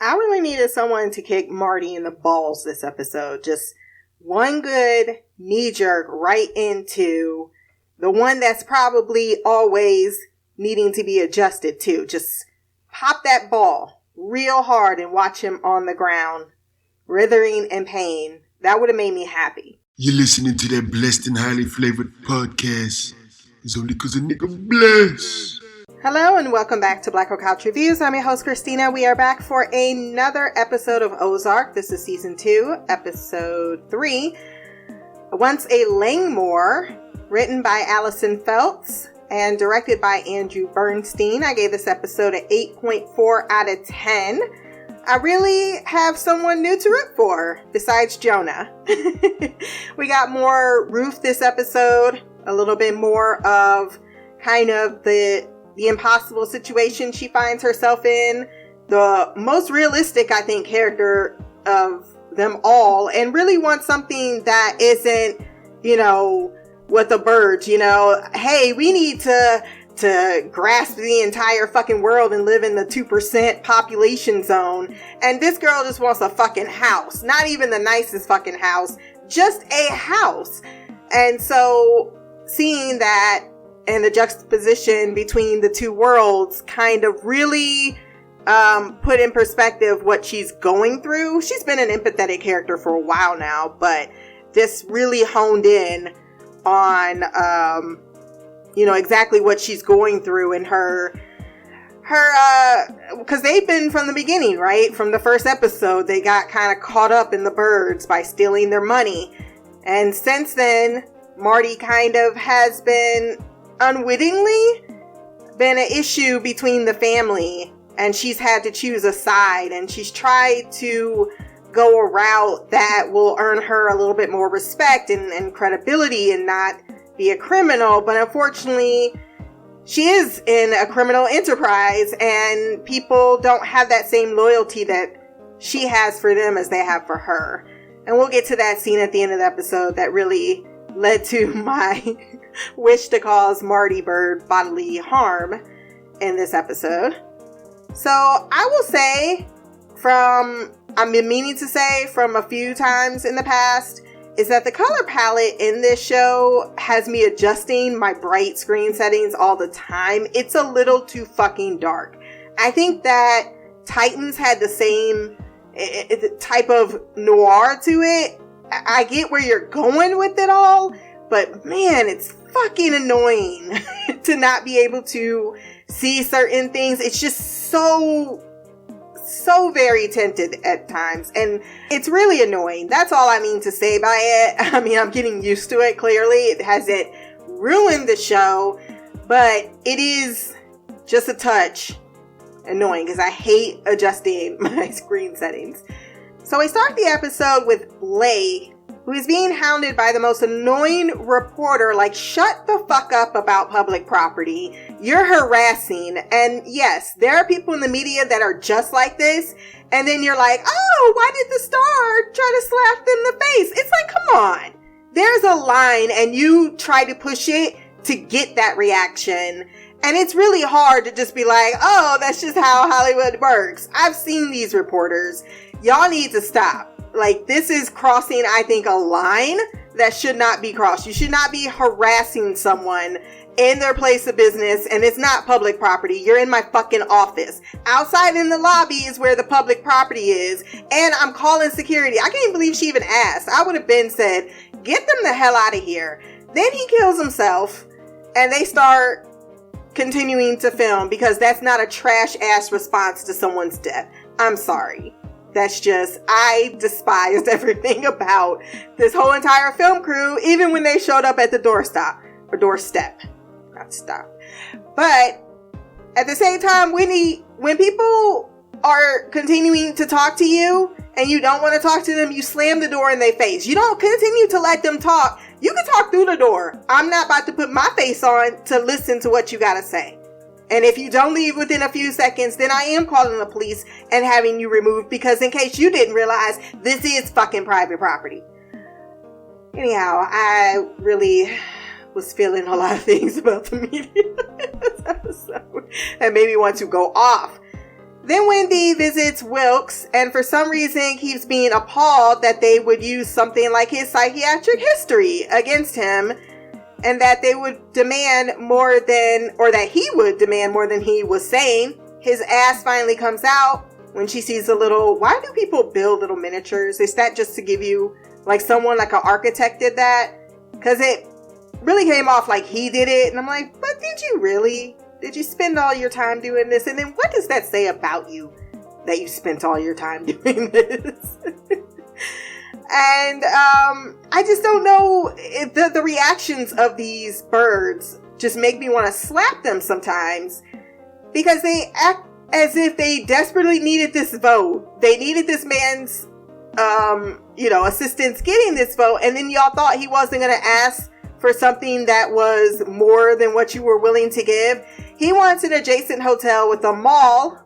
I really needed someone to kick Marty in the balls this episode. Just one good knee jerk right into the one that's probably always needing to be adjusted to. Just pop that ball real hard and watch him on the ground, writhing in pain. That would have made me happy. You're listening to that blessed and highly flavored podcast. It's only because a nigga blessed. Hello and welcome back to Black Girl Couch Reviews. I'm your host, Christina. We are back for another episode of Ozark. This is season 2, episode 3. Once a Langmore, written by Allison Feltz and directed by Andrew Bernstein. I gave this episode an 8.4 out of 10. I really have someone new to root for besides Jonah. We got more Ruth this episode, a little bit more of kind of the impossible situation she finds herself in. The most realistic, I think, character of them all, and really want something that isn't, with the birds, hey, we need to grasp the entire fucking world and live in the 2% population zone. And this girl just wants a fucking house. Not even the nicest fucking house, just a house. And so seeing that and the juxtaposition between the two worlds kind of really put in perspective what she's going through. She's been an empathetic character for a while now, but this really honed in on exactly what she's going through in her because they've been from the beginning, right? From the first episode, they got kind of caught up in the birds by stealing their money. And since then, Marty kind of has been unwittingly been an issue between the family, and she's had to choose a side, and she's tried to go a route that will earn her a little bit more respect and credibility and not be a criminal. But unfortunately, she is in a criminal enterprise, and people don't have that same loyalty that she has for them as they have for her. And we'll get to that scene at the end of the episode that really led to my wish to cause Marty Bird bodily harm in this episode. So I will say I've been meaning to say from a few times in the past, is that the color palette in this show has me adjusting my bright screen settings all the time. It's a little too fucking dark. I think that Titans had the same type of noir to it. I get where you're going with it all, but man, it's fucking annoying to not be able to see certain things. It's just so very tinted at times, and it's really annoying. That's all I mean to say by it. I mean, I'm getting used to it. Clearly, it hasn't ruined the show, but it is just a touch annoying because I hate adjusting my screen settings. So we start the episode with Blake, who is being hounded by the most annoying reporter, like, shut the fuck up about public property. You're harassing. And yes, there are people in the media that are just like this. And then you're like, oh, why did the Star try to slap them in the face? It's like, come on. There's a line and you try to push it to get that reaction. And it's really hard to just be like, oh, that's just how Hollywood works. I've seen these reporters. Y'all need to stop. Like, this is crossing, I think, a line that should not be crossed. You should not be harassing someone in their place of business, and it's not public property. You're in my fucking office. Outside in the lobby is where the public property is, and I'm calling security. I can't even believe she even asked. I would have been said, get them the hell out of here. Then he kills himself, and they start continuing to film because that's not a trash-ass response to someone's death. I'm sorry. That's just, I despised everything about this whole entire film crew, even when they showed up at the doorstep. Not stop. But at the same time, when people are continuing to talk to you and you don't want to talk to them, you slam the door in their face. You don't continue to let them talk. You can talk through the door. I'm not about to put my face on to listen to what you got to say. And if you don't leave within a few seconds, then I am calling the police and having you removed, because in case you didn't realize, this is fucking private property. Anyhow, I really was feeling a lot of things about the media in this episode that made me want to go off. Then Wendy visits Wilkes and for some reason keeps being appalled that they would use something like his psychiatric history against him and that they would demand more than, or that he would demand more than he was saying. His ass finally comes out when she sees a little, why do people build little miniatures? Is that just to give you, like someone like an architect did that? Because it really came off like he did it. And I'm like, but did you really? Did you spend all your time doing this? And then what does that say about you that you spent all your time doing this? And I just don't know. The reactions of these birds just make me want to slap them sometimes because they act as if they desperately needed this vote. They needed this man's, assistance getting this vote. And then y'all thought he wasn't going to ask for something that was more than what you were willing to give. He wants an adjacent hotel with a mall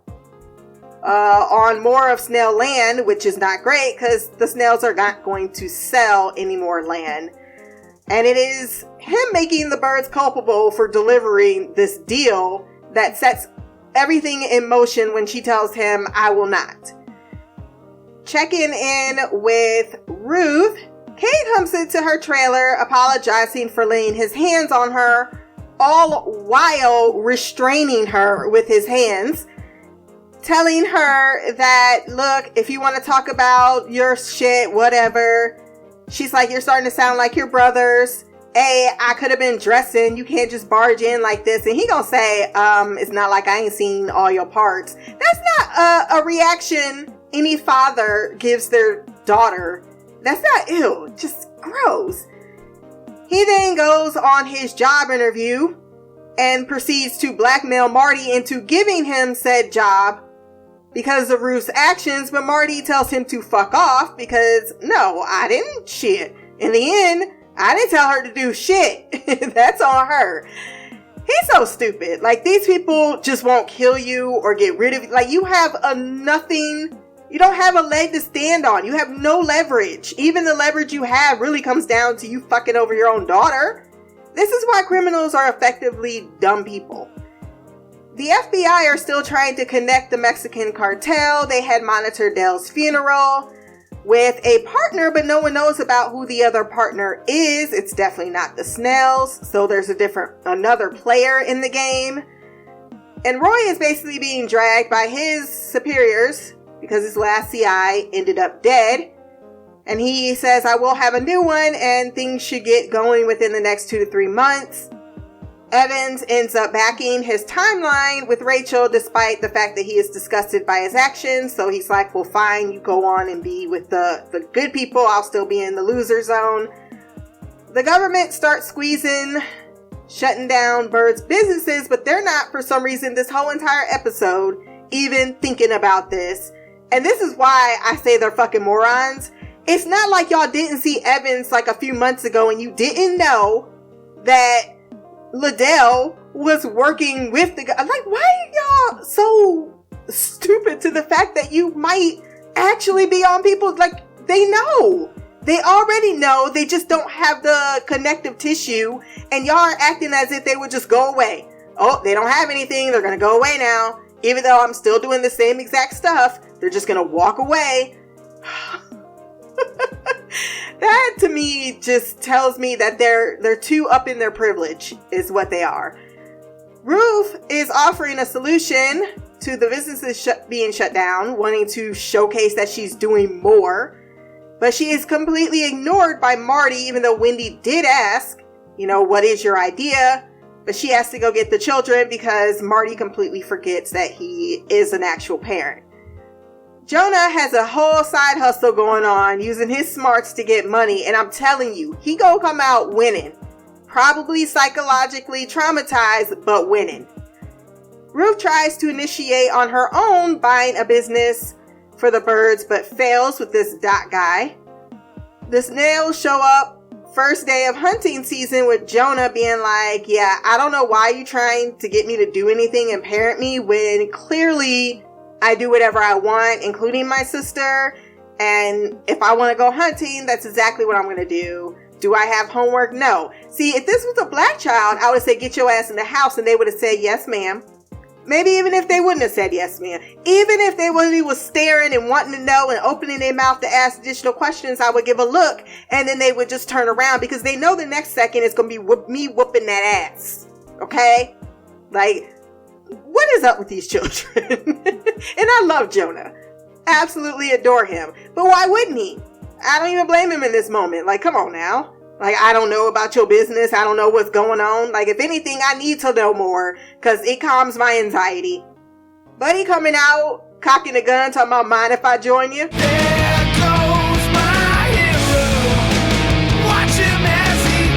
on more of snail land, which is not great because the snails are not going to sell any more land. And it is him making the birds culpable for delivering this deal that sets everything in motion when she tells him, I will not. Checking in with Ruth, Kate comes into her trailer apologizing for laying his hands on her, all while restraining her with his hands, telling her that, look, if you want to talk about your shit, whatever. She's like, you're starting to sound like your brothers. Hey, I could have been dressing. You can't just barge in like this. And he gonna say, it's not like I ain't seen all your parts. That's not a reaction any father gives their daughter. That's not ew, just gross. He then goes on his job interview and proceeds to blackmail Marty into giving him said job because of Ruth's actions, but Marty tells him to fuck off because, no, I didn't shit. In the end, I didn't tell her to do shit. That's on her. He's so stupid. Like, these people just won't kill you or get rid of you. Like, you have a nothing. You don't have a leg to stand on. You have no leverage. Even the leverage you have really comes down to you fucking over your own daughter. This is why criminals are effectively dumb people. The FBI are still trying to connect the Mexican cartel. They had monitored Dell's funeral with a partner, but no one knows about who the other partner is. It's definitely not the Snells. So there's another player in the game. And Roy is basically being dragged by his superiors because his last CI ended up dead. And he says, I will have a new one and things should get going within the next 2 to 3 months. Evans ends up backing his timeline with Rachel despite the fact that he is disgusted by his actions. So he's like, well, fine, you go on and be with the good people. I'll still be in the loser zone. The government starts squeezing, shutting down birds' businesses, but they're not, for some reason, this whole entire episode even thinking about this. And this is why I say they're fucking morons. It's not like y'all didn't see Evans like a few months ago and you didn't know that Liddell was working with the guy. Like, why are y'all so stupid to the fact that you might actually be on people? Like, they know. They already know. They just don't have the connective tissue. And y'all are acting as if they would just go away. Oh, they don't have anything. They're going to go away now. Even though I'm still doing the same exact stuff, they're just going to walk away. That to me just tells me that they're too up in their privilege is what they are. Ruth is offering a solution to the businesses being shut down, wanting to showcase that she's doing more. But she is completely ignored by Marty, even though Wendy did ask, what is your idea? But she has to go get the children because Marty completely forgets that he is an actual parent. Jonah has a whole side hustle going on using his smarts to get money. And I'm telling you, he gonna come out winning. Probably psychologically traumatized, but winning. Ruth tries to initiate on her own buying a business for the birds, but fails with this Dot guy. The snails show up first day of hunting season with Jonah being like, yeah, I don't know why you trying to get me to do anything and parent me when clearly I do whatever I want, including my sister. And if I want to go hunting, that's exactly what I'm going to do. Do I have homework? No. See, if this was a black child, I would say, get your ass in the house. And they would have said, yes, ma'am. Maybe even if they wouldn't have said yes, ma'am. Even if they was staring and wanting to know and opening their mouth to ask additional questions, I would give a look, and then they would just turn around because they know the next second is going to be me whooping that ass. Okay? Like, what is up with these children? And I love Jonah. Absolutely adore him. But why wouldn't he? I don't even blame him in this moment. Like, come on now. Like, I don't know about your business. I don't know what's going on. Like, if anything, I need to know more because it calms my anxiety. Buddy coming out, cocking a gun, talking about, mind if I join you? There goes my hero. Watch him as he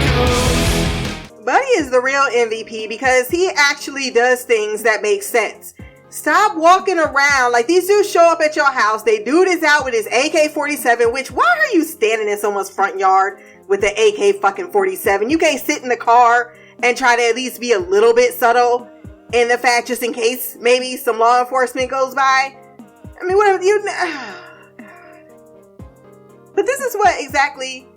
goes. Buddy is the real MVP because he actually does things that make sense. Stop walking around like these dudes show up at your house. They dude is out with his AK-47, which why are you standing in someone's front yard with the AK-47? You can't sit in the car and try to at least be a little bit subtle in the fact just in case maybe some law enforcement goes by. I mean, what you? But this is what exactly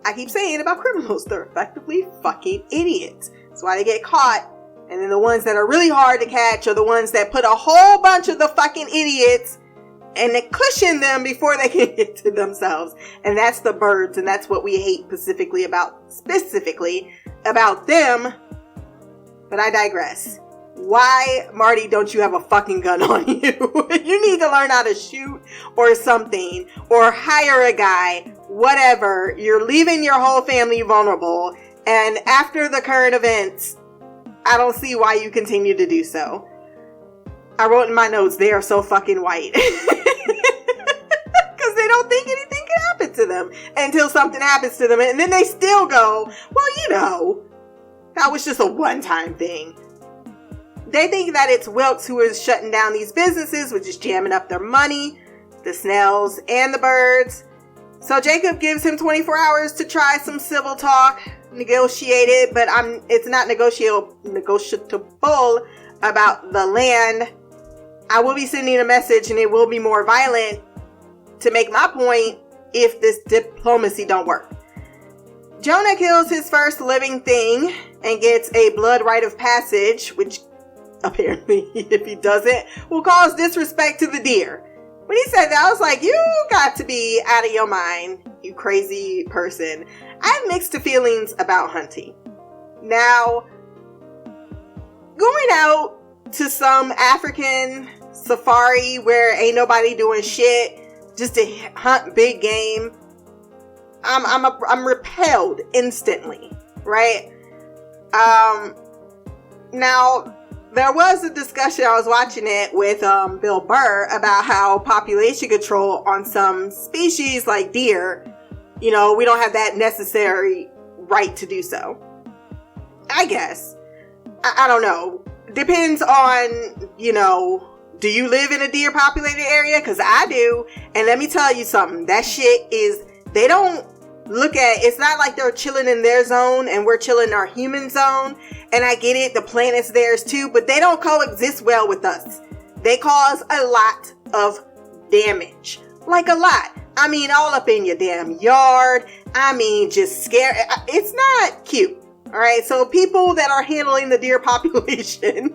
I keep saying about criminals. They're effectively fucking idiots. That's why they get caught. And then the ones that are really hard to catch are the ones that put a whole bunch of the fucking idiots and they cushion them before they can get to themselves. And that's the birds. And that's what we hate specifically about them. But I digress. Why, Marty, don't you have a fucking gun on you? You need to learn how to shoot or something, or hire a guy, whatever. You're leaving your whole family vulnerable. And after the current events, I don't see why you continue to do so. I wrote in my notes, they are so fucking white. Because they don't think anything can happen to them until something happens to them. And then they still go, well, you know, that was just a one-time thing. They think that it's Wilkes who is shutting down these businesses, which is jamming up their money, the Snells, and the Birds. So Jacob gives him 24 hours to try some civil talk, negotiate it, but it's not negotiable about the land. I will be sending a message and it will be more violent to make my point if this diplomacy don't work. Jonah kills his first living thing and gets a blood rite of passage, which apparently, if he doesn't, will cause disrespect to the deer. When he said that, I was like, you got to be out of your mind, you crazy person. I have mixed feelings about hunting. Now, going out to some African safari where ain't nobody doing shit just to hunt big game, I'm repelled instantly, right? Now, there was a discussion, I was watching it with Bill Burr about how population control on some species like deer, you know, we don't have that necessary right to do so. I guess. I don't know. Depends on, you know, do you live in a deer populated area? Because I do. And let me tell you something. That shit is, they don't look at, it's not like they're chilling in their zone and we're chilling in our human zone. And I get it, the planet's theirs too, but they don't coexist well with us. They cause a lot of damage. Like a lot. I mean, all up in your damn yard. I mean, just scare. It's not cute. All right. So people that are handling the deer population,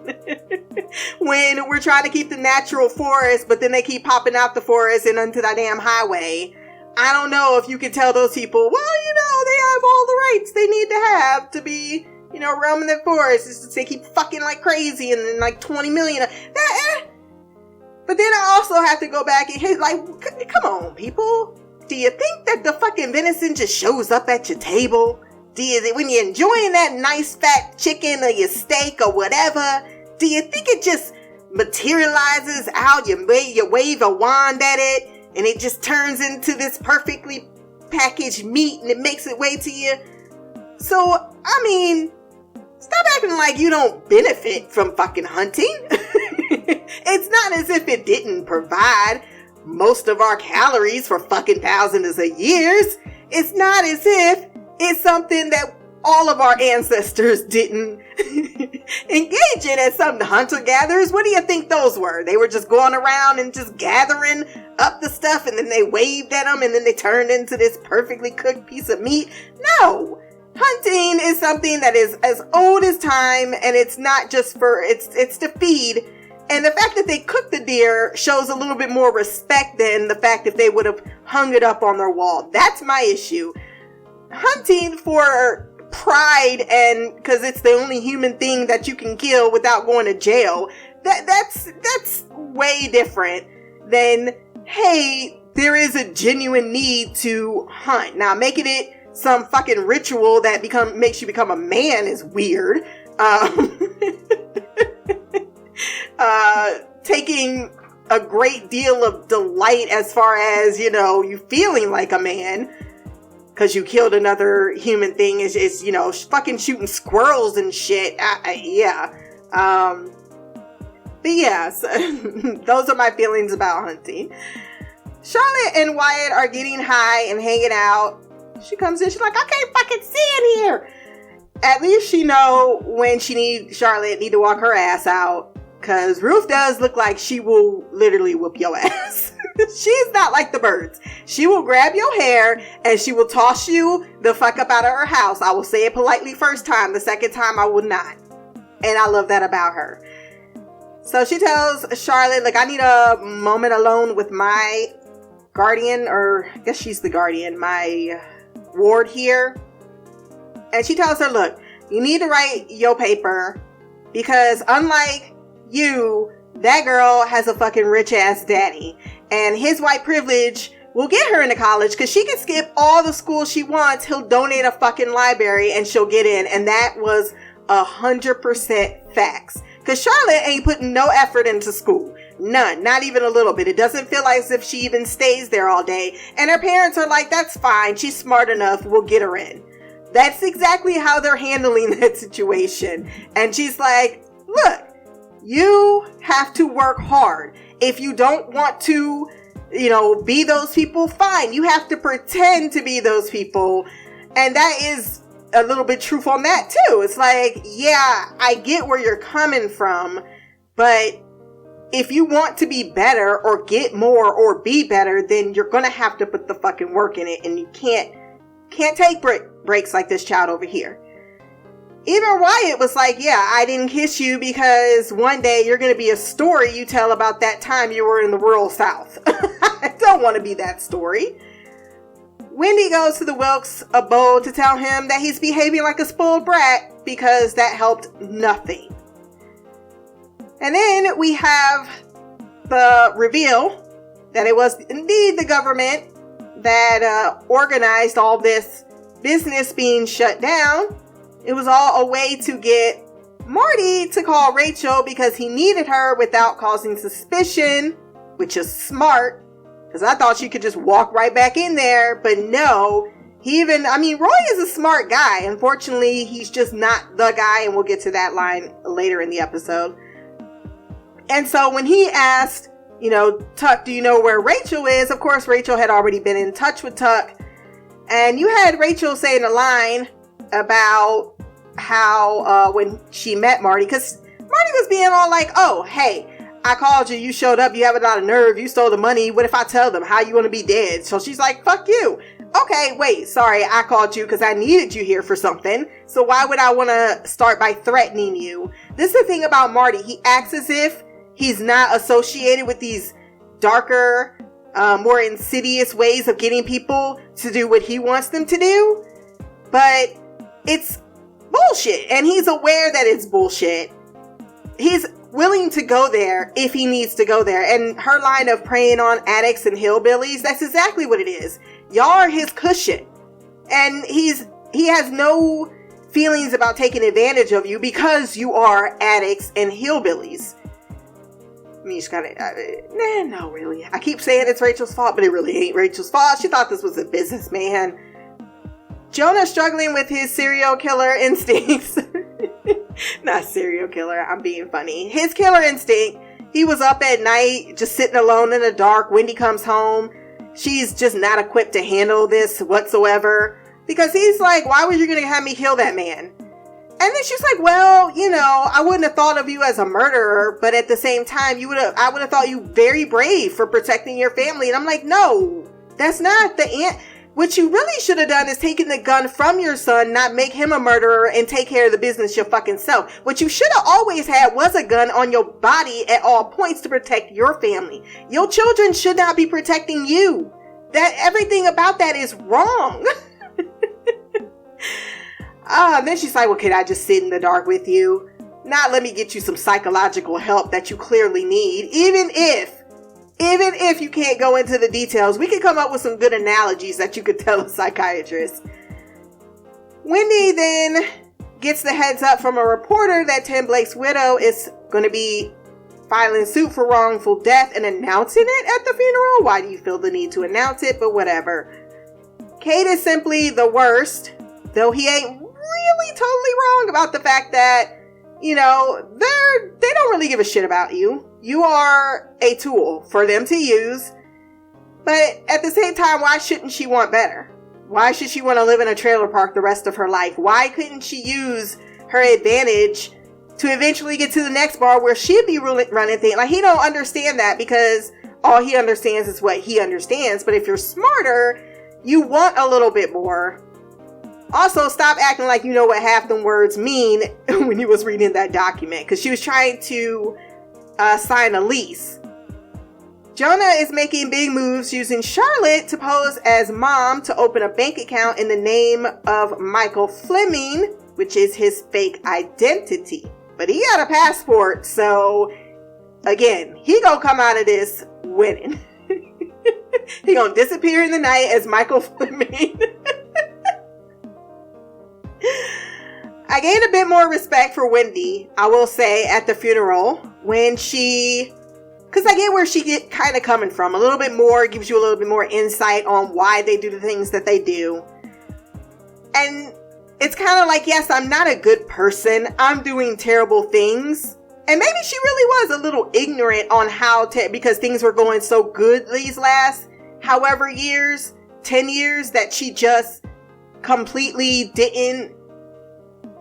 when we're trying to keep the natural forest, but then they keep popping out the forest and onto the damn highway. I don't know if you can tell those people, well, you know, they have all the rights they need to have to be, you know, roaming the forest. It's just, they keep fucking like crazy and then like 20 million. But then I also have to go back and hit, like, come on, people. Do you think that the fucking venison just shows up at your table? When you're enjoying that nice fat chicken or your steak or whatever, do you think it just materializes out? You wave a wand at it and it just turns into this perfectly packaged meat and it makes its way to you? So, I mean, stop acting like you don't benefit from fucking hunting. It's not as if it didn't provide most of our calories for fucking thousands of years. It's not as if it's something that all of our ancestors didn't engage in as some hunter-gatherers. What do you think those were? They were just going around and just gathering up the stuff and then they waved at them and then they turned into this perfectly cooked piece of meat? No. Hunting is something that is as old as time, and it's not just for, it's to feed. And the fact that they cook the deer shows a little bit more respect than the fact if they would have hung it up on their wall. That's my issue. Hunting for pride and because it's the only human thing that you can kill without going to jail, that's way different than, hey, there is a genuine need to hunt. Now, making it some fucking ritual that makes you become a man is weird. Taking a great deal of delight as far as, you feeling like a man because you killed another human thing is fucking shooting squirrels and shit. Yeah. But yes, those are my feelings about hunting. Charlotte and Wyatt are getting high and hanging out. She comes in, she's like, I can't fucking see in here. At least she know when Charlotte need to walk her ass out. Because Ruth does look like she will literally whoop your ass. She's not like the birds. She will grab your hair and she will toss you the fuck up out of her house. I will say it politely first time. The second time I will not. And I love that about her. So she tells Charlotte, look, I need a moment alone with my guardian, or I guess she's the guardian, my ward here. And she tells her, look, you need to write your paper because unlike you, that girl has a fucking rich ass daddy, and his white privilege will get her into college because she can skip all the school she wants. He'll donate a fucking library and she'll get in. And that was 100% facts, because Charlotte ain't putting no effort into school. None, not even a little bit. It doesn't feel like as if she even stays there all day. And her parents are like, that's fine, she's smart enough, we'll get her in. That's exactly how they're handling that situation. And she's like, look, you have to work hard. If you don't want to, be those people, fine. You have to pretend to be those people. And that is a little bit truth on that too. It's like, yeah, I get where you're coming from, but if you want to be better or get more or be better, then you're going to have to put the fucking work in it. And you can't take breaks like this child over here. Even Wyatt was like, yeah, I didn't kiss you because one day you're going to be a story you tell about that time you were in the rural South. I don't want to be that story. Wendy goes to the Wilkes abode to tell him that he's behaving like a spoiled brat because that helped nothing. And then we have the reveal that it was indeed the government that organized all this business being shut down. It was all a way to get Marty to call Rachel because he needed her without causing suspicion, which is smart, because I thought she could just walk right back in there. But no, Roy is a smart guy. Unfortunately, he's just not the guy, and we'll get to that line later in the episode. And so when he asked, Tuck, do you know where Rachel is? Of course, Rachel had already been in touch with Tuck. And you had Rachel saying a line about how when she met Marty, because Marty was being all like, oh, hey, I called you, you showed up, you have a lot of nerve, you stole the money, what if I tell them? How you want to be dead? So she's like, fuck you. Okay, wait, sorry, I called you because I needed you here for something, so why would I want to start by threatening you? This is the thing about Marty. He acts as if he's not associated with these darker, more insidious ways of getting people to do what he wants them to do, but it's bullshit, and he's aware that it's bullshit. He's willing to go there if he needs to go there. And her line of preying on addicts and hillbillies, that's exactly what it is. Y'all are his cushion, and he has no feelings about taking advantage of you because you are addicts and hillbillies. I mean, she's gotta, no, really. I keep saying it's Rachel's fault, but it really ain't Rachel's fault. She thought this was a businessman. Jonah's struggling with his serial killer instincts. Not serial killer, I'm being funny. His killer instinct. He was up at night, just sitting alone in the dark. Wendy comes home. She's just not equipped to handle this whatsoever. Because he's like, why was you going to have me kill that man? And then she's like, well, I wouldn't have thought of you as a murderer, but at the same time, I would have thought you very brave for protecting your family. And I'm like, no, that's not the What you really should have done is taken the gun from your son, not make him a murderer, and take care of the business your fucking self. What you should have always had was a gun on your body at all points to protect your family. Your children should not be protecting you. That everything about that is wrong. Then she's like, well, could I just sit in the dark with you? Not let me get you some psychological help that you clearly need. Even if you can't go into the details, we can come up with some good analogies that you could tell a psychiatrist. Wendy then gets the heads up from a reporter that Tim Blake's widow is going to be filing suit for wrongful death and announcing it at the funeral. Why do you feel the need to announce it? But whatever. Kate is simply the worst, though he ain't really totally wrong about the fact that, you know, they don't really give a shit about you. You are a tool for them to use. But at the same time, why shouldn't she want better? Why should she want to live in a trailer park the rest of her life? Why couldn't she use her advantage to eventually get to the next bar where she'd be running things? Like, he don't understand that because all he understands is what he understands. But if you're smarter, you want a little bit more. Also, stop acting like you know what half them words mean when you was reading that document, because she was trying to sign a lease. Jonah is making big moves using Charlotte to pose as mom to open a bank account in the name of Michael Fleming, which is his fake identity. But he got a passport, so again, he gonna come out of this winning. He gonna disappear in the night as Michael Fleming. I gained a bit more respect for Wendy, I will say, at the funeral when because I get where she get kind of coming from. A little bit more, gives you a little bit more insight on why they do the things that they do. And it's kind of like, yes, I'm not a good person. I'm doing terrible things. And maybe she really was a little ignorant on because things were going so good these last however years, 10 years, that she just completely didn't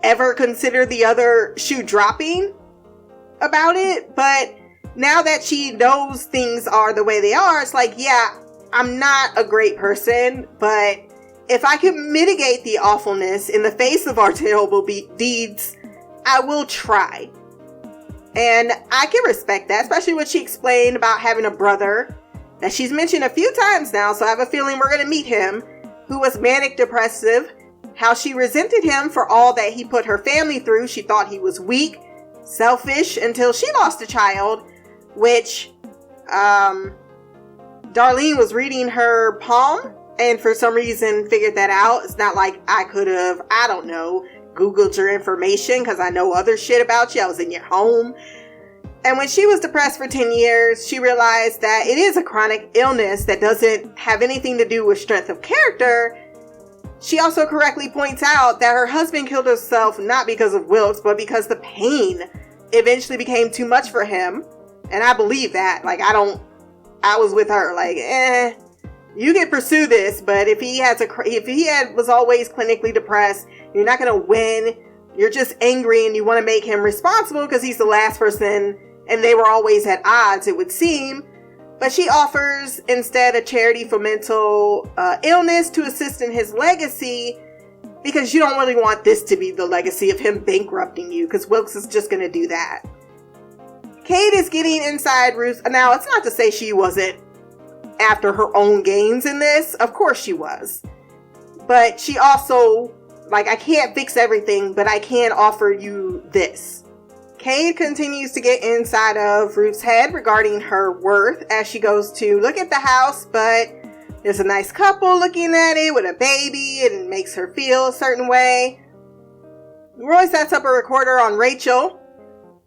ever consider the other shoe dropping about it. But now that she knows things are the way they are, it's like, yeah, I'm not a great person, but if I can mitigate the awfulness in the face of our terrible deeds, I will try. And I can respect that, especially when she explained about having a brother that she's mentioned a few times now, so I have a feeling we're going to meet him, who was manic depressive, how she resented him for all that he put her family through. She thought he was weak, selfish, until she lost a child, which Darlene was reading her palm and for some reason figured that out. It's not like I could have, I don't know, Googled your information because I know other shit about you. I was in your home. And when she was depressed for 10 years, she realized that it is a chronic illness that doesn't have anything to do with strength of character. She also correctly points out that her husband killed himself not because of Wilkes, but because the pain eventually became too much for him. And I believe that. Like, I was with her. Like, you can pursue this, but if he was always clinically depressed, you're not going to win. You're just angry and you want to make him responsible because he's the last person and they were always at odds, it would seem. But she offers instead a charity for mental illness to assist in his legacy, because you don't really want this to be the legacy of him bankrupting you, because Wilkes is just going to do that. Kate is getting inside Ruth. Now, it's not to say she wasn't after her own gains in this. Of course she was. But she also, like, I can't fix everything, but I can offer you this. Kate continues to get inside of Ruth's head regarding her worth as she goes to look at the house, but there's a nice couple looking at it with a baby and it makes her feel a certain way. Roy sets up a recorder on Rachel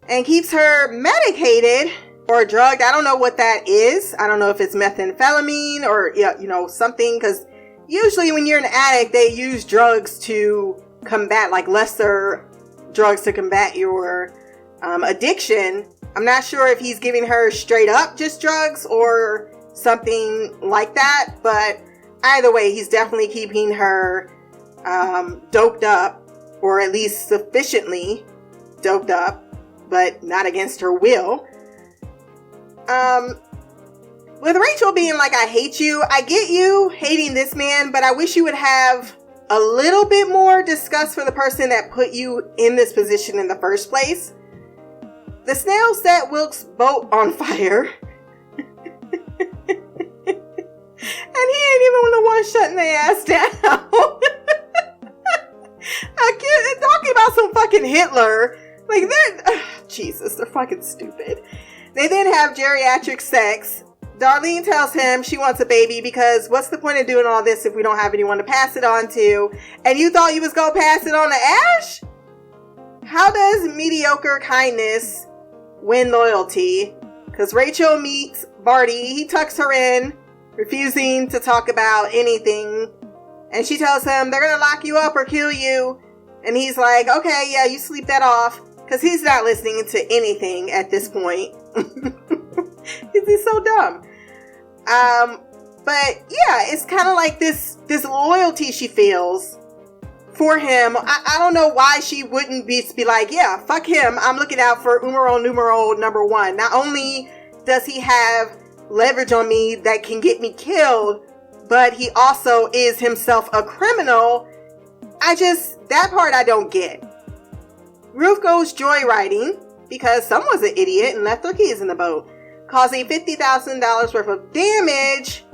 and keeps her medicated or drugged. I don't know what that is. I don't know if it's methamphetamine or, something, because usually when you're an addict, they use drugs to combat, like lesser drugs to combat your addiction. I'm not sure if he's giving her straight up just drugs or something like that, but either way, he's definitely keeping her doped up, or at least sufficiently doped up, but not against her will. with Rachel being like, I hate you, I get you hating this man, but I wish you would have a little bit more disgust for the person that put you in this position in the first place. The snail set Wilkes' boat on fire. And he ain't even the one shutting their ass down. Again, talking about some fucking Hitler. Like, Jesus, they're fucking stupid. They then have geriatric sex. Darlene tells him she wants a baby because what's the point of doing all this if we don't have anyone to pass it on to? And you thought you was gonna pass it on to Ash? How does mediocre kindness win loyalty? Because Rachel meets Barty. He tucks her in, refusing to talk about anything. And she tells him they're gonna lock you up or kill you. And he's like, okay, yeah, you sleep that off. Because he's not listening to anything at this point. He's so dumb. But yeah, it's kind of like this loyalty she feels for him. I don't know why she wouldn't be like, yeah, fuck him. I'm looking out for numero number one. Not only does he have leverage on me that can get me killed, but he also is himself a criminal. That part I don't get. Ruth goes joyriding because someone's an idiot and left their keys in the boat, causing $50,000 worth of damage,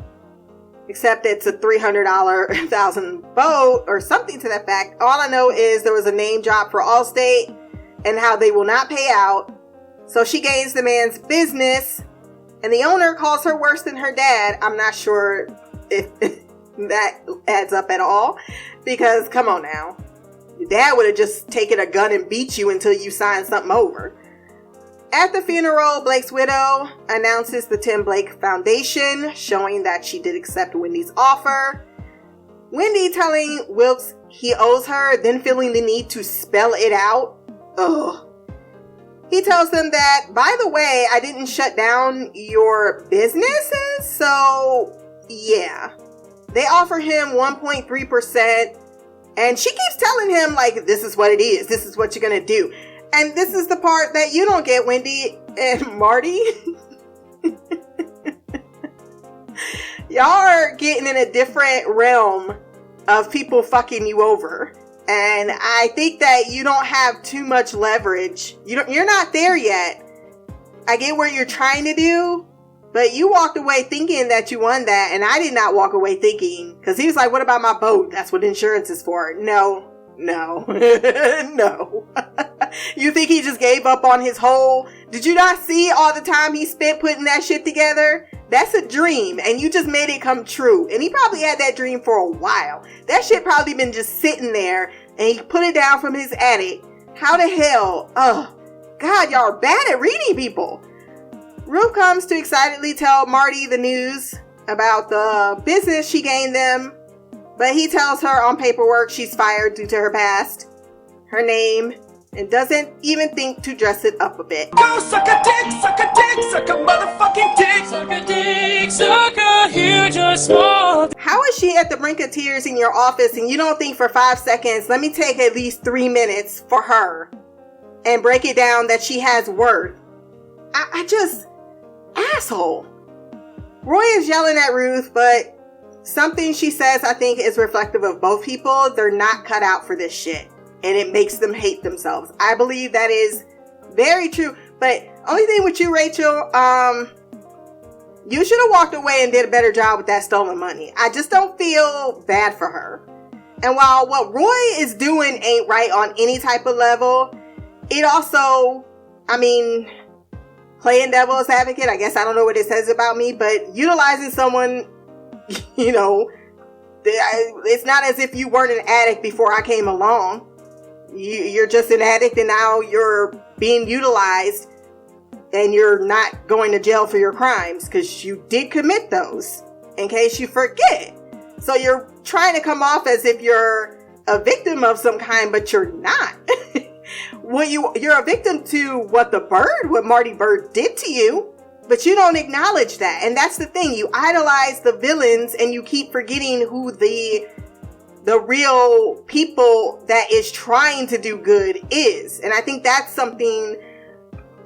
except it's a $300,000 boat or something to that fact. All I know is there was a name drop for Allstate and how they will not pay out. So she gains the man's business and the owner calls her worse than her dad. I'm not sure if that adds up at all because come on now. Your dad would have just taken a gun and beat you until you signed something over. At the funeral, Blake's widow announces the Tim Blake Foundation, showing that she did accept Wendy's offer. Wendy telling Wilkes he owes her, then feeling the need to spell it out. Ugh. He tells them that, by the way, I didn't shut down your businesses, so yeah. They offer him 1.3%, and she keeps telling him, like, this is what it is. This is what you're gonna do. And this is the part that you don't get, Wendy and Marty. Y'all are getting in a different realm of people fucking you over. And I think that you don't have too much leverage. You're not there yet. I get what you're trying to do, but you walked away thinking that you won that, and I did not walk away thinking, because he was like, what about my boat? That's what insurance is for. No. No. You think he just gave up on his whole... Did you not see all the time he spent putting that shit together? That's a dream, and you just made it come true. And he probably had that dream for a while. That shit probably been just sitting there, and he put it down from his attic. How the hell? Oh, God, y'all are bad at reading people. Ruth comes to excitedly tell Marty the news about the business she gained them, but he tells her on paperwork she's fired due to her past, her name, and doesn't even think to dress it up a bit. Go suck a dick, suck a dick, suck a motherfucking dick. Suck a dick, suck a huge or small. How is she at the brink of tears in your office and you don't think for 5 seconds, let me take at least 3 minutes for her and break it down that she has worth? I just, asshole. Roy is yelling at Ruth, but something she says I think is reflective of both people. They're not cut out for this shit. And it makes them hate themselves. I believe that is very true. But only thing with you, Rachel, you should have walked away and did a better job with that stolen money. I just don't feel bad for her. And while what Roy is doing ain't right on any type of level, it also, I mean, playing devil's advocate, I guess I don't know what it says about me, but utilizing someone, you know, it's not as if you weren't an addict before I came along. You're just an addict and now you're being utilized and you're not going to jail for your crimes because you did commit those, in case you forget. So you're trying to come off as if you're a victim of some kind, but you're not. You're a victim to what Marty Bird did to you, but you don't acknowledge that. And that's the thing. You idolize the villains and you keep forgetting who the real people that is trying to do good is. And I think that's something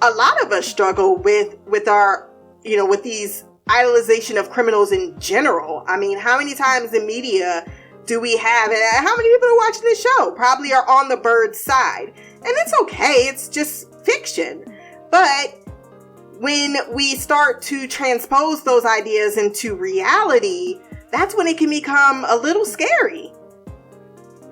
a lot of us struggle with our, with these idolization of criminals in general. I mean, how many times in media do we have, and how many people are watching this show probably are on the bird's side? And it's okay, it's just fiction. But when we start to transpose those ideas into reality, that's when it can become a little scary.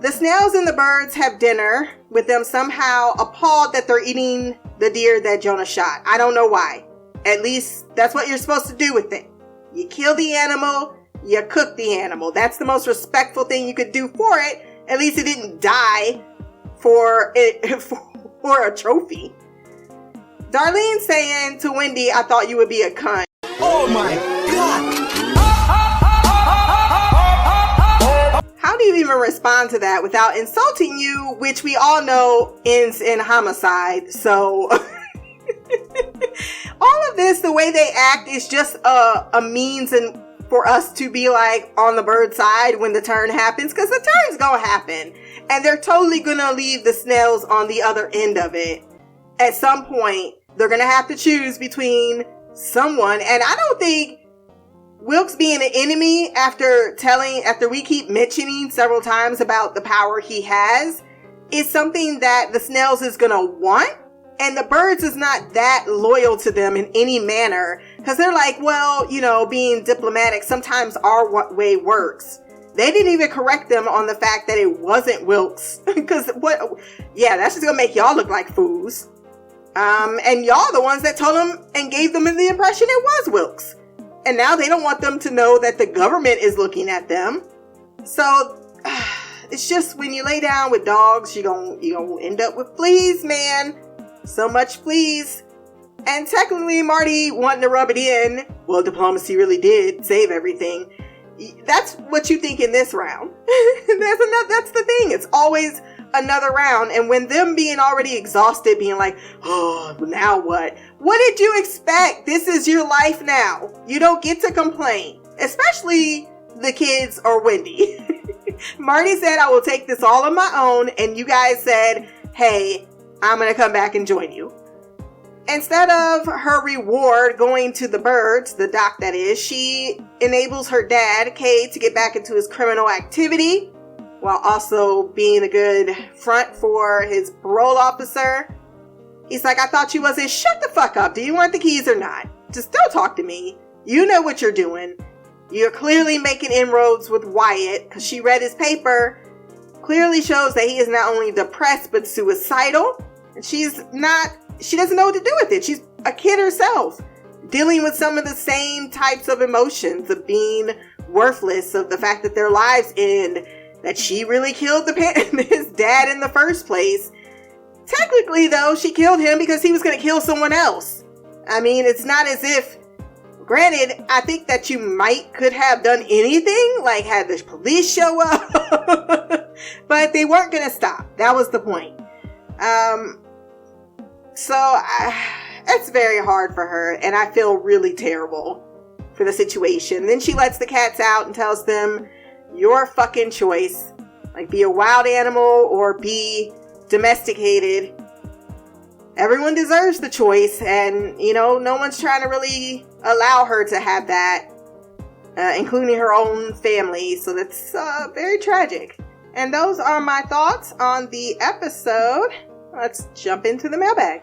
The snails and the birds have dinner with them, somehow appalled that they're eating the deer that Jonah shot. I don't know why. At least that's what you're supposed to do with it. You kill the animal, you cook the animal. That's the most respectful thing you could do for it. At least it didn't die for a trophy. Darlene saying to Wendy, I thought you would be a cunt. Oh my God! How do you even respond to that without insulting you, which we all know ends in homicide? So all of this, the way they act is just a means and for us to be like on the bird's side when the turn happens, because the turn's gonna happen and they're totally gonna leave the snails on the other end of it. At some point, they're gonna have to choose between someone, and I don't think Wilkes being an enemy after we keep mentioning several times about the power he has is something that the snails is gonna want. And the birds is not that loyal to them in any manner, because they're like, well, you know, being diplomatic, sometimes our way works. They didn't even correct them on the fact that it wasn't Wilkes, because that's just gonna make y'all look like fools. And y'all the ones that told them and gave them the impression it was Wilkes. And now they don't want them to know that the government is looking at them. So it's just when you lay down with dogs, you're gonna end up with fleas, man. So much fleas. And technically Marty wanting to rub it in, well, diplomacy really did save everything. That's what you think in this round. That's the thing. It's always another round. And when them being already exhausted, being like, oh, now what? What did you expect? This is your life now. You don't get to complain. Especially the kids or Wendy. Marty said, I will take this all on my own. And you guys said, hey, I'm going to come back and join you. Instead of her reward going to the birds, the doc that is, she enables her dad, Cade, to get back into his criminal activity while also being a good front for his parole officer. He's like, I thought you wasn't. Shut the fuck up. Do you want the keys or not? Just don't talk to me. You know what you're doing. You're clearly making inroads with Wyatt because she read his paper. Clearly shows that he is not only depressed but suicidal. And she doesn't know what to do with it. She's a kid herself, dealing with some of the same types of emotions of being worthless, of the fact that their lives end, that she really killed his dad in the first place. Technically, though, she killed him because he was going to kill someone else. I mean, it's not as if, granted, I think that you could have done anything, like had the police show up, but they weren't going to stop. That was the point. It's very hard for her, and I feel really terrible for the situation. Then she lets the cats out and tells them, your fucking choice. Like, be a wild animal or be domesticated. Everyone deserves the choice, and, no one's trying to really allow her to have that, including her own family. So that's very tragic. And those are my thoughts on the episode. Let's jump into the mailbag.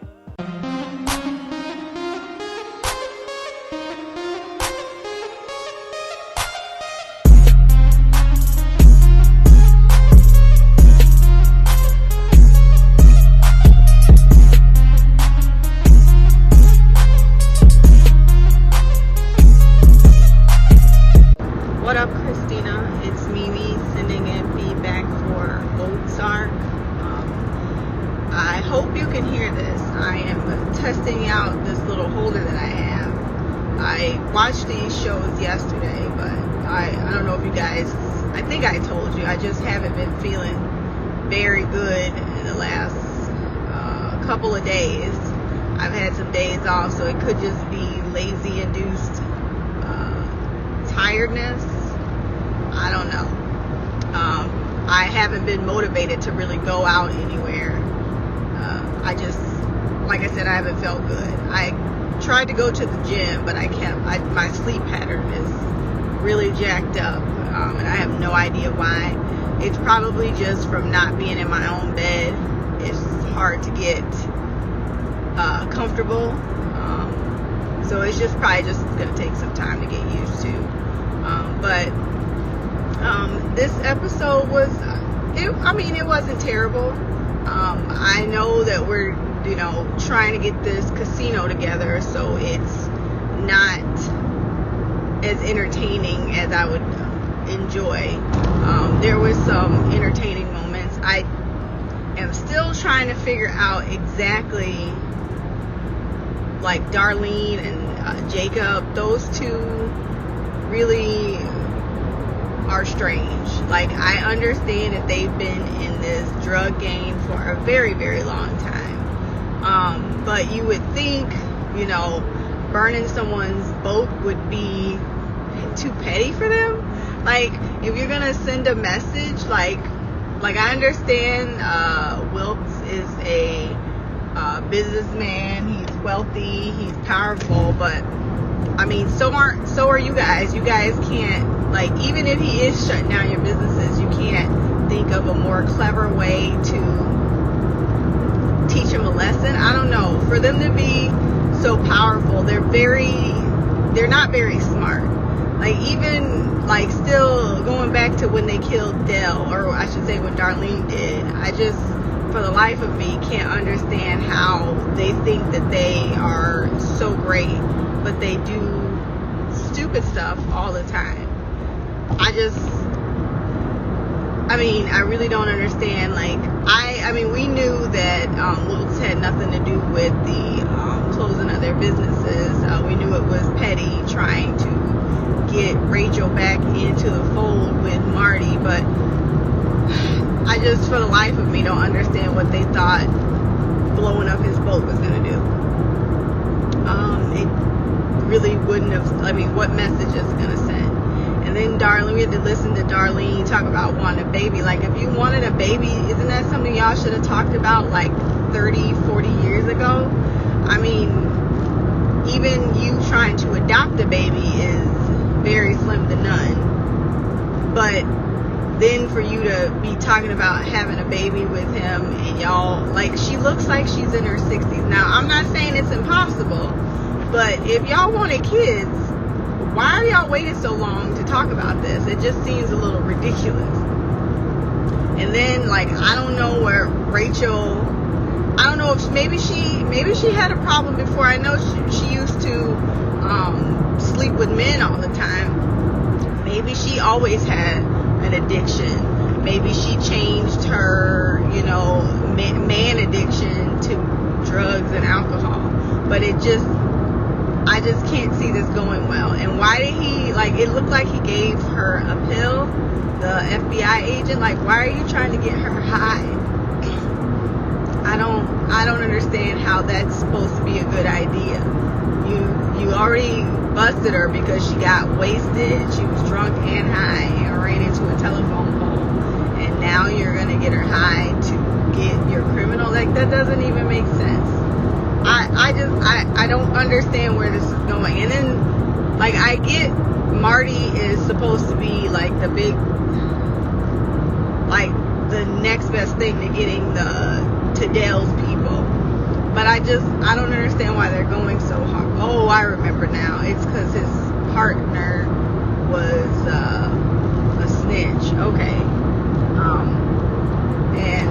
What up, Christina? It's Mimi sending in feedback for Ozark. I hope you can hear this. I am testing out this little holder that I have. I watched these shows yesterday, but I don't know if you guys, I think I told you, I just haven't been feeling very good in the last couple of days. I've had some days off, so it could just be lazy-induced tiredness. I don't know. I haven't been motivated to really go out anywhere. Like I said, I haven't felt good. I tried to go to the gym, but my sleep pattern is really jacked up, and I have no idea why. It's probably just from not being in my own bed. It's hard to get comfortable, so it's just probably just going to take some time to get used to. But this episode was, it wasn't terrible. I know that we're, trying to get this casino together, so it's not as entertaining as I would enjoy. There was some entertaining moments. I am still trying to figure out exactly, like, Darlene and Jacob, those two really are strange. Like, I understand that they've been in this drug game for a very, very long time. But you would think, burning someone's boat would be too petty for them. Like, if you're gonna send a message, like I understand Wilkes is a businessman, he's wealthy, he's powerful, but so are you guys. You guys can't, like, even if he is shutting down your businesses, you can't think of a more clever way to teach him a lesson. I don't know. For them to be so powerful, they're not very smart. Like, even, like, still going back to when they killed Dell, or I should say when Darlene did, I just, for the life of me, can't understand how they think that they are so great, but they do stupid stuff all the time. I really don't understand. Like, we knew that Wilkes had nothing to do with the closing of their businesses. We knew it was petty, trying to get Rachel back into the fold with Marty, but I just, for the life of me, don't understand what they thought blowing up his boat was going to do. It really wouldn't have, what message is it going to send? And then Darlene, we had to listen to Darlene talk about wanting a baby. Like, if you wanted a baby, isn't that something y'all should have talked about like 30, 40 years ago? Even you trying to adopt a baby is very slim to none. But then for you to be talking about having a baby with him, and y'all, like, she looks like she's in her 60s. Now, I'm not saying it's impossible, but if y'all wanted kids, why are y'all waiting so long to talk about this? It just seems a little ridiculous. And then, like, I don't know where Rachel, I don't know if maybe she had a problem before. I know she used to sleep with men all the time. Maybe she always had an addiction. Maybe she changed her, man addiction to drugs and alcohol. But I just can't see this going well. And why did he, it looked like he gave her a pill, the FBI agent. Like, why are you trying to get her high? I don't understand how that's supposed to be a good idea. You already busted her because she got wasted, she was drunk and high, and ran into a telephone pole. And now you're going to get her high to get your criminal? Like, that doesn't even make sense. I don't understand where this is going. And then, like, I get Marty is supposed to be, like, the big, like, the next best thing to getting to Dale's people. But I don't understand why they're going so hard. Oh, I remember now. It's because his partner was a snitch. Okay. And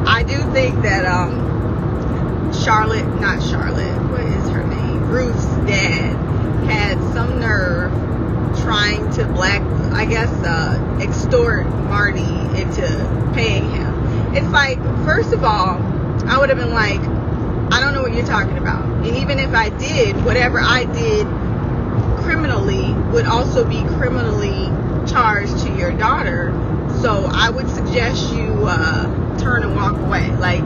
I do think that what is her name? Ruth's dad had some nerve trying to extort Marty into paying him. It's like, first of all, I would have been like, I don't know what you're talking about. And even if I did, whatever I did criminally would also be criminally charged to your daughter. So I would suggest you turn and walk away. Like,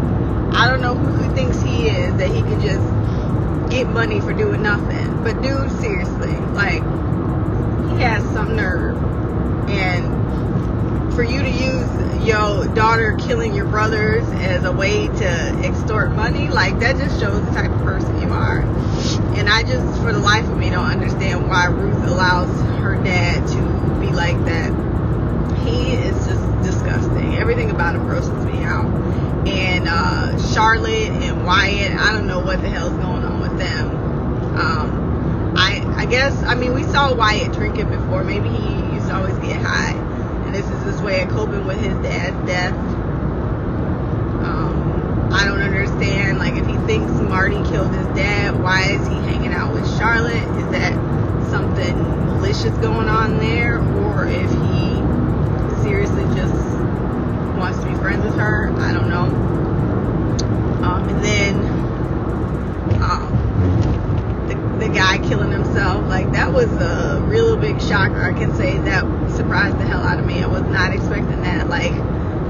I don't know who he thinks he is, that he can just get money for doing nothing. But dude, seriously, like, he has some nerve. And for you to use your daughter killing your brothers as a way to extort money, like, that just shows the type of person you are. And I just, for the life of me, don't understand why Ruth allows her dad to be like that. He is just disgusting. Everything about him grosses me out. And Charlotte and Wyatt, I don't know what the hell's going on with them. I guess, I mean, we saw Wyatt drinking before. Maybe he used to always get high, and this is his way of coping with his dad's death. I don't understand, like, if he thinks Marty killed his dad, why is he hanging out with Charlotte? Is that something malicious going on there? Or if he seriously just wants to be friends with her? I don't know. And then the guy killing himself, like, that was a real big shocker. I can say that surprised the hell out of me. I was not expecting that. Like,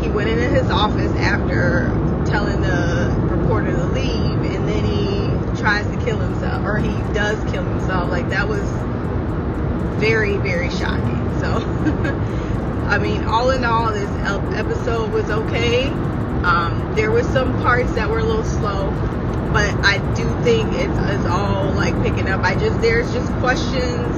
he went into his office after telling the reporter to leave, and then he tries to kill himself, or he does kill himself. Like, that was very, very shocking. So I mean, all in all, this episode was okay. There were some parts that were a little slow, but I do think it's all, like, picking up. There's just questions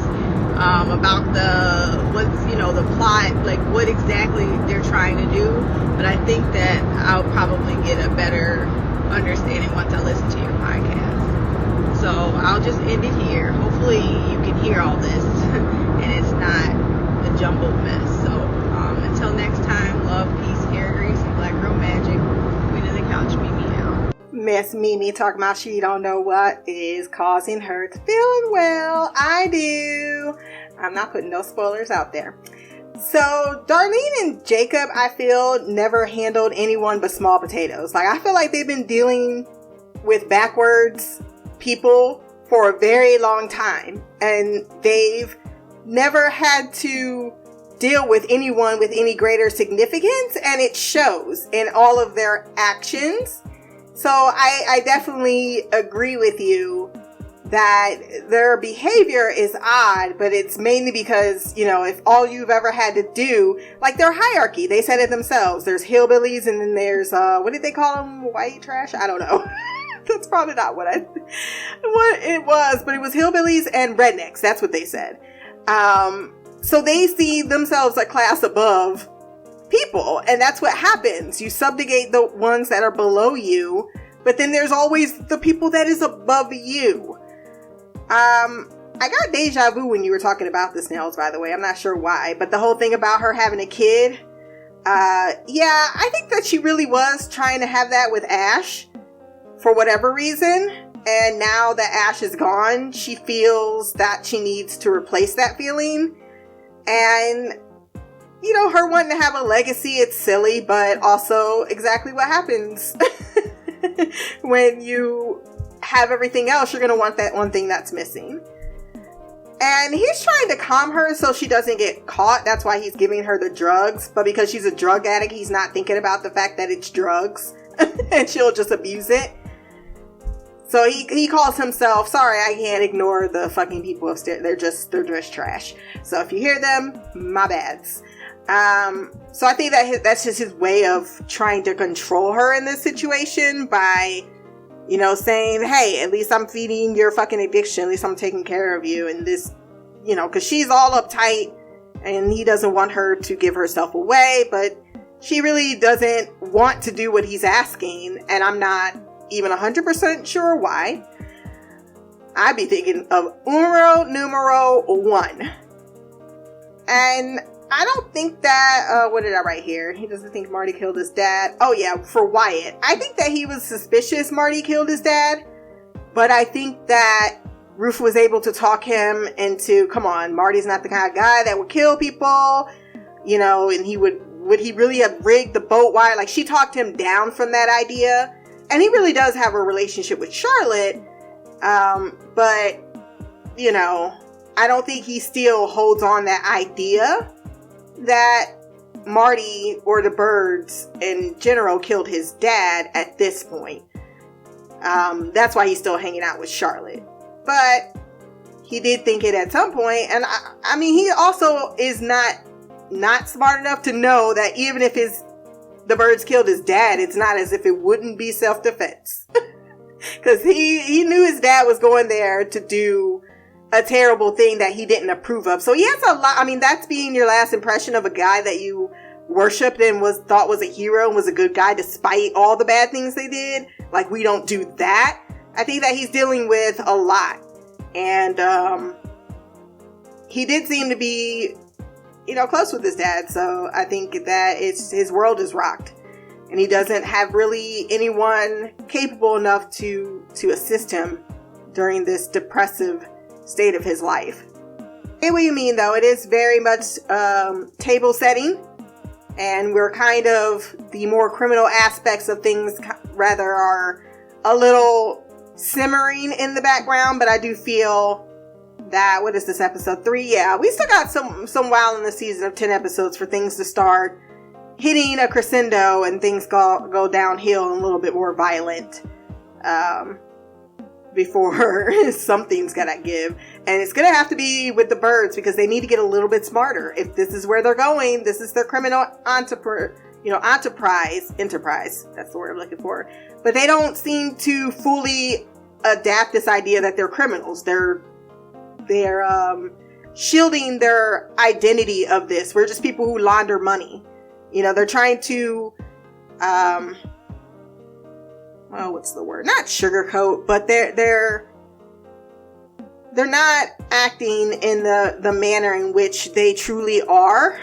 about the plot, like, what exactly they're trying to do. But I think that I'll probably get a better understanding once I listen to your podcast. So I'll just end it here. Hopefully you can hear all this and it's not a jumbled mess. So until next time, love, peace, hair grease, and black girl magic. Queen of the couch, Mimi out. Miss Mimi talking about she don't know what is causing her to feel unwell. I do. I'm not putting no spoilers out there. So Darlene and Jacob, I feel, never handled anyone but small potatoes. Like, I feel like they've been dealing with backwards people for a very long time, and they've never had to deal with anyone with any greater significance, and it shows in all of their actions. So I definitely agree with you that their behavior is odd, but it's mainly because, if all you've ever had to do, like their hierarchy, they said it themselves. There's hillbillies, and then there's, what did they call them? White trash? I don't know. That's probably not what it was, but it was hillbillies and rednecks. That's what they said. So they see themselves a class above people, and that's what happens. You subjugate the ones that are below you, but then there's always the people that is above you. I got deja vu when you were talking about the snails, by the way. I'm not sure why, but the whole thing about her having a kid, yeah, I think that she really was trying to have that with Ash for whatever reason, and now that Ash is gone, she feels that she needs to replace that feeling. And her wanting to have a legacy, it's silly, but also exactly what happens when you have everything else. You're going to want that one thing that's missing. And he's trying to calm her so she doesn't get caught. That's why he's giving her the drugs. But because she's a drug addict, he's not thinking about the fact that it's drugs and she'll just abuse it. So he calls himself, sorry, I can't ignore the fucking people upstairs. They're just trash. So if you hear them, my bads. So I think that that's just his way of trying to control her in this situation by, saying, hey, at least I'm feeding your fucking addiction. At least I'm taking care of you. And this, because she's all uptight and he doesn't want her to give herself away, but she really doesn't want to do what he's asking. And I'm not even 100% sure why. I'd be thinking of numero 1. And I don't think that, what did I write here? He doesn't think Marty killed his dad. Oh yeah, for Wyatt. I think that he was suspicious Marty killed his dad. But I think that Ruth was able to talk him into, come on, Marty's not the kind of guy that would kill people. And he would he really have rigged the boat wire? Like, she talked him down from that idea. And he really does have a relationship with Charlotte. But, I don't think he still holds on that idea that Marty or the birds in general killed his dad at this point. That's why he's still hanging out with Charlotte. But he did think it at some point. And I mean, he also is not not smart enough to know that even if the birds killed his dad, it's not as if it wouldn't be self-defense. Because he knew his dad was going there to do a terrible thing that he didn't approve of. So he has a lot. I mean, that's being your last impression of a guy that you worshipped and thought was a hero and was a good guy despite all the bad things they did. Like, we don't do that. I think that he's dealing with a lot. And he did seem to be, close with his dad. So I think that his world is rocked. And he doesn't have really anyone capable enough to assist him during this depressive state of his life. I get what you mean, though. It is very much table setting. And we're kind of, the more criminal aspects of things rather are a little simmering in the background. But I do feel that, what is this, episode 3? Yeah, we still got some while in the season of 10 episodes for things to start hitting a crescendo and things go downhill and a little bit more violent before something's gonna give. And it's gonna have to be with the birds because they need to get a little bit smarter. If this is where they're going, this is their criminal enterprise. That's the word I'm looking for. But they don't seem to fully adapt this idea that they're criminals. They're shielding their identity of this. We're just people who launder money. They're trying to, what's the word? Not sugarcoat, but they're not acting in the manner in which they truly are,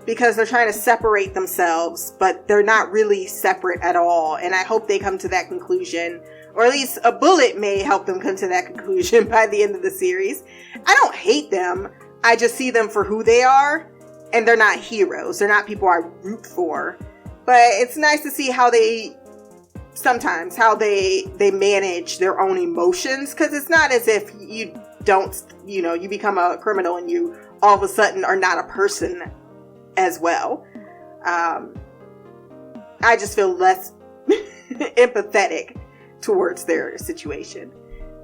because they're trying to separate themselves, but they're not really separate at all. And I hope they come to that conclusion, or at least a bullet may help them come to that conclusion by the end of the series. I don't hate them. I just see them for who they are. And they're not heroes. They're not people I root for. But it's nice to see how they manage their own emotions. Because it's not as if you become a criminal and you all of a sudden are not a person as well. I just feel less empathetic towards their situation.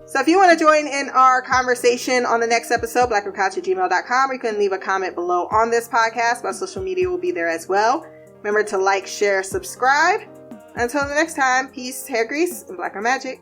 So if you want to join in our conversation on the next episode, blackgirlcouch@gmail.com, or you can leave a comment below on this podcast. My social media will be there as well. Remember to like, share, subscribe. Until the next time, peace, hair grease, and black girl magic.